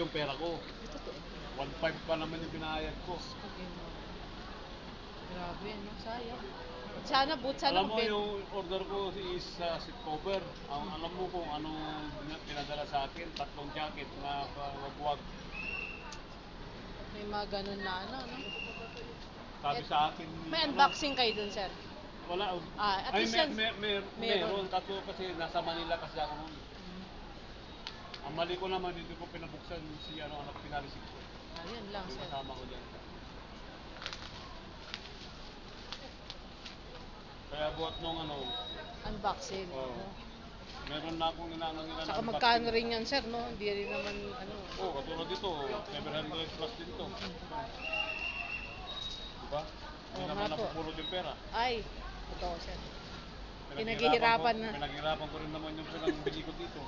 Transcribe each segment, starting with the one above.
yung pera ko. Ito to. 1.5 pa naman yung binayad ko. Okay, no. Grabe, no? Sayang. Sana Alam mo kung yung order ko is seat cover. Alam mo kung anong pinadala sa akin? 3 jacket na wag-wag. may mga ganun na ano, no? Sabi sa akin, May unboxing kayo dun, sir? wala. At Ay, least yan, meron. Kaso kasi nasa Manila kasi ako noon. Ang mali ko naman, dito ko pinabuksan si anak pinarisip ko. Yun lang, Yung sir. kasama ko dyan. Kaya buhat nung Unboxing. oh, meron na akong inaano nila Saka na magkano rin yan, sir, no? Hindi rin naman, ano. katulad dito, 700 plus din to. Diba? Hindi naman nga po. napupulot yung pera. Ay, totoo, sir. Pinaghihirapan na. Pinaghirapan ko rin naman yung pinangbili ko dito.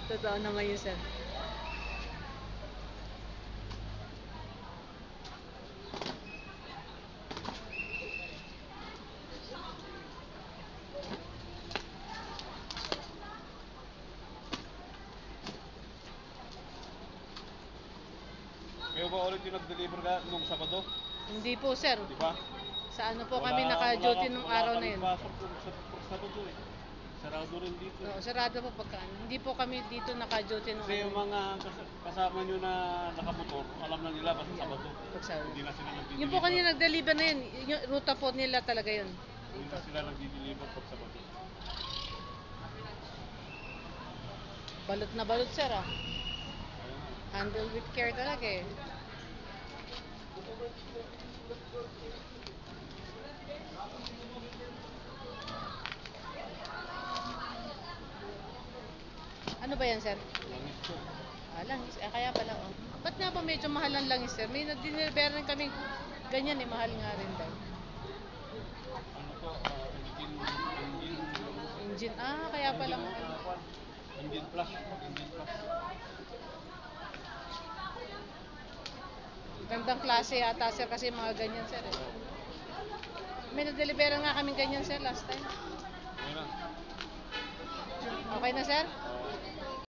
Totoo naman yun, sir. Kayo ba ulit yung nag-deliver ka nung Sabado? Hindi po, sir. Di ba? Sa ano po kami naka-duty nung araw na yun. Wala kang pasok sa Sabado eh. Sarado rin dito. Oo, sarado po pagka ano. Hindi po kami dito naka-duty nung Kasi yung mga kasama nyo na nakamotor, alam na nila basta Sabado. Hindi na sila nag-deliver. Yung po kanina nag-deliver na yun, yung ruta po nila talaga yun. Hindi na sila nag-deliver pag Sabado. Balot na balot, sir, ah. Handle with care talaga eh. Ano ba yan, sir? Langis ko. Langis. Kaya pala, oh. Ba't nga ba medyo mahal ang langis, sir? May nag-deliver rin kami ganyan eh, mahal nga rin daw. Ano to? Engine. Kaya pala mo. Engine plus. Engine plus. Gandang klase yata, sir, kasi mga ganyan, sir. Eh. May nag-deliver nga kami ganyan, sir, last time. Ayun na. Okay na, sir?